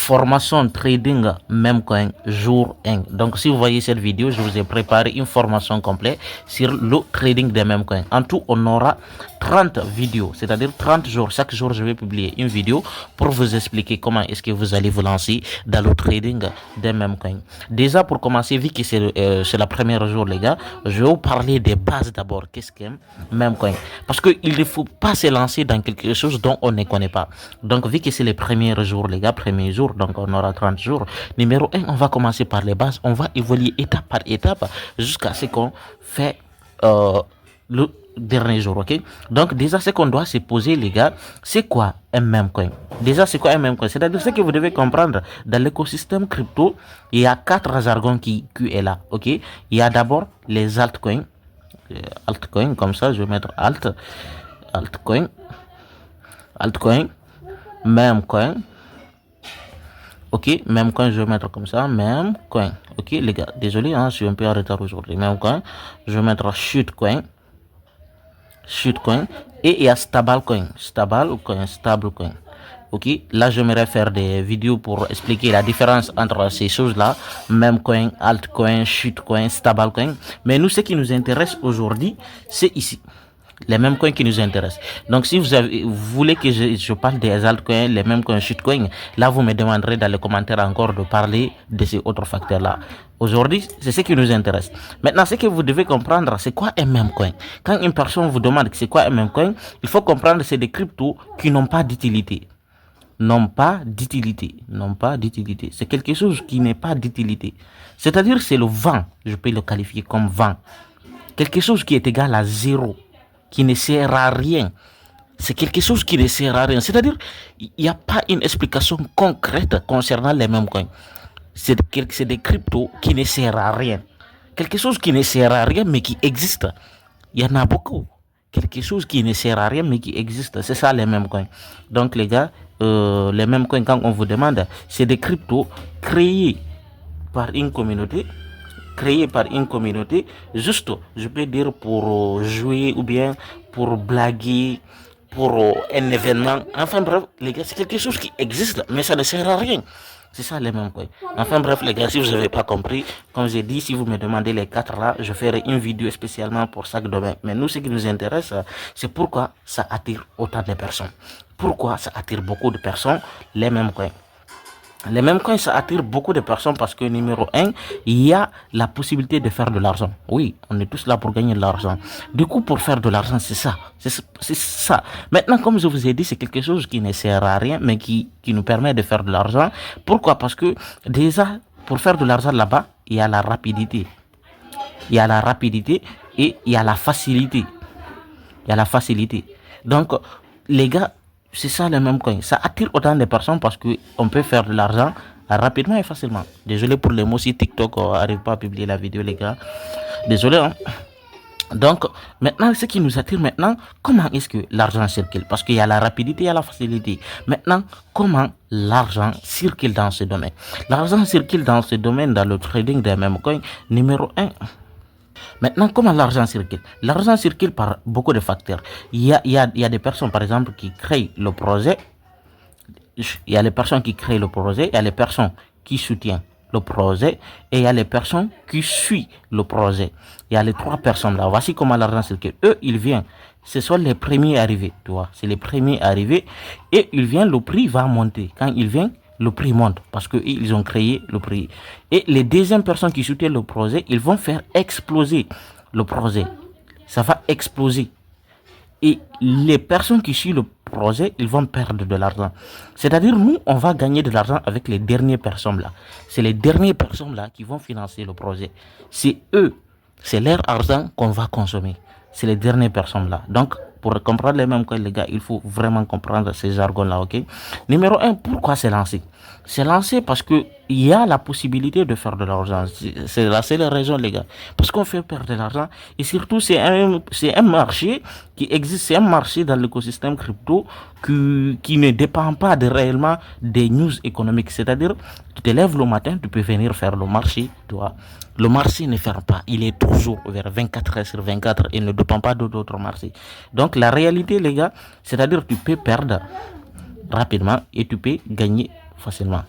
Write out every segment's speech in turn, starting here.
formation trading même coin jour 1. Donc si vous voyez cette vidéo, je vous ai préparé une formation complète sur le trading des mêmes coins. En tout, on aura 30 vidéos, c'est-à-dire 30 jours. Chaque jour, je vais publier une vidéo pour vous expliquer comment est-ce que vous allez vous lancer dans le trading des mêmes coins. Déjà, pour commencer, vu que c'est la première jour, les gars, je vais vous parler des bases d'abord. Qu'est-ce qu'un même coin? Parce qu'il ne faut pas se lancer dans quelque chose dont on ne connaît pas. Donc, vu que c'est les premiers jours, les gars, premier jour, donc on aura 30 jours. Numéro 1, on va commencer par les bases. On va évoluer étape par étape jusqu'à ce qu'on fait le dernier jour, ok? Donc déjà ce qu'on doit se poser, les gars, c'est quoi un meme coin? Déjà c'est quoi un meme coin? C'est-à-dire ce que vous devez comprendre dans l'écosystème crypto, il y a 4 jargons qui est là, ok? Il y a d'abord les altcoins, comme ça, je vais mettre altcoin, meme coin. Ok, même coin, je vais mettre comme ça, même coin. Ok, les gars, désolé, hein, je suis un peu en retard aujourd'hui. Même coin, je vais mettre shitcoin. Et il y a stablecoin. Stablecoin. Ok, là, j'aimerais faire des vidéos pour expliquer la différence entre ces choses-là. Même coin, altcoin, shitcoin, stablecoin. Mais nous, ce qui nous intéresse aujourd'hui, c'est ici. Les mêmes coins qui nous intéressent. Donc, si vous voulez que je parle des altcoins, les mêmes coins, shitcoins, là, vous me demanderez dans les commentaires encore de parler de ces autres facteurs-là. Aujourd'hui, c'est ce qui nous intéresse. Maintenant, ce que vous devez comprendre, c'est quoi un même coin? Quand une personne vous demande c'est quoi un même coin, il faut comprendre que c'est des cryptos qui n'ont pas d'utilité. C'est quelque chose qui n'est pas d'utilité. C'est-à-dire, c'est le vent. Je peux le qualifier comme vent. Quelque chose qui est égal à zéro, qui ne sert à rien. C'est quelque chose qui ne sert à rien. C'est-à-dire, il n'y a pas une explication concrète concernant les mêmes coins. C'est des cryptos qui ne servent à rien. Quelque chose qui ne sert à rien, mais qui existe. Il y en a beaucoup. Quelque chose qui ne sert à rien, mais qui existe. C'est ça les mêmes coins. Donc, les gars, les mêmes coins, quand on vous demande, c'est des cryptos créés par une communauté. Juste, je peux dire pour jouer ou bien pour blaguer, pour un événement. Enfin bref, les gars, c'est quelque chose qui existe, mais ça ne sert à rien. C'est ça les mêmes coins. Enfin bref, les gars, si vous n'avez pas compris, comme j'ai dit, si vous me demandez les 4 là, je ferai une vidéo spécialement pour chaque domaine. Mais nous, ce qui nous intéresse, c'est pourquoi ça attire autant de personnes. Pourquoi ça attire beaucoup de personnes, les mêmes coins. Les mêmes coins, ça attire beaucoup de personnes parce que numéro 1, il y a la possibilité de faire de l'argent. Oui, on est tous là pour gagner de l'argent. Du coup, pour faire de l'argent, c'est ça. C'est ça. Maintenant, comme je vous ai dit, c'est quelque chose qui ne sert à rien, mais qui nous permet de faire de l'argent. Pourquoi? Parce que déjà, pour faire de l'argent là-bas, il y a la rapidité. Et il y a la facilité. Donc, les gars, c'est ça le même coin. Ça attire autant de personnes parce qu'on peut faire de l'argent rapidement et facilement. Désolé pour les mots, si TikTok n'arrive pas à publier la vidéo, les gars. Désolé, hein. Donc, maintenant, ce qui nous attire maintenant, comment est-ce que l'argent circule? Parce qu'il y a la rapidité, il y a la facilité. Maintenant, comment l'argent circule dans ce domaine? L'argent circule dans ce domaine, dans le trading des mêmes coins. Numéro 1. Maintenant, comment l'argent circule? L'argent circule par beaucoup de facteurs. Il y a des personnes, par exemple, qui créent le projet. Il y a les personnes qui créent le projet. Il y a les personnes qui soutiennent le projet. Et il y a les personnes qui suivent le projet. Il y a les 3 personnes là. Voici comment l'argent circule. Eux, ils viennent. Ce sont les premiers arrivés. Tu vois, c'est les premiers arrivés. Et ils viennent, le prix va monter. Quand ils viennent, le prix monte parce qu'ils ont créé le prix. Et les deuxièmes personnes qui soutiennent le projet, ils vont faire exploser le projet. Ça va exploser. Et les personnes qui suivent le projet, ils vont perdre de l'argent. C'est-à-dire, nous, on va gagner de l'argent avec les dernières personnes là. C'est les dernières personnes là qui vont financer le projet. C'est eux, c'est leur argent qu'on va consommer. C'est les dernières personnes là. Donc, pour comprendre les mêmes coins, les gars, il faut vraiment comprendre ces jargons-là, ok? Numéro 1, pourquoi c'est lancé? C'est lancé parce qu'il y a la possibilité de faire de l'argent. C'est la seule raison, les gars. Parce qu'on fait perdre de l'argent. Et surtout, c'est un marché qui existe. C'est un marché dans l'écosystème crypto qui ne dépend pas réellement des news économiques. C'est-à-dire, tu te lèves le matin, tu peux venir faire le marché, toi. Le marché ne ferme pas. Il est toujours ouvert 24 heures sur 24. Il ne dépend pas d'autres marchés. Donc, la réalité, les gars, c'est-à-dire tu peux perdre rapidement et tu peux gagner facilement.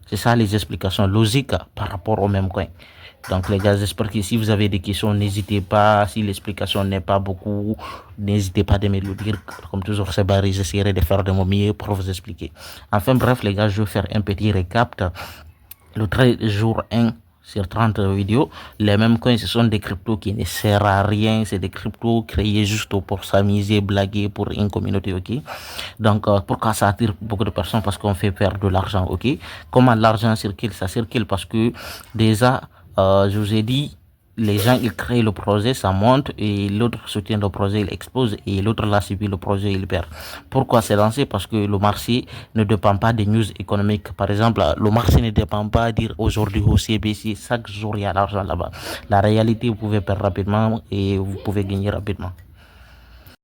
C'est ça les explications logiques par rapport au même coin. Donc les gars, j'espère que si vous avez des questions, n'hésitez pas. Si l'explication n'est pas beaucoup, n'hésitez pas de me le dire. Comme toujours, c'est Barry, j'essaierai de faire de mon mieux pour vous expliquer. Enfin bref les gars, je vais faire un petit récap. Le jour 1 sur 30 vidéos, les mêmes coins, ce sont des cryptos qui ne servent à rien. C'est des cryptos créés juste pour s'amuser, blaguer pour une communauté, ok. Donc pourquoi ça attire beaucoup de personnes? Parce qu'on fait perdre de l'argent, ok. Comment l'argent circule? Ça circule parce que déjà, je vous ai dit, les gens ils créent le projet, ça monte et l'autre soutient le projet, il explose et l'autre là subit le projet, il perd. Pourquoi c'est lancé? Parce que le marché ne dépend pas des news économiques. Par exemple, le marché ne dépend pas de dire aujourd'hui au CBC, chaque jour il y a l'argent là-bas. La réalité, vous pouvez perdre rapidement et vous pouvez gagner rapidement.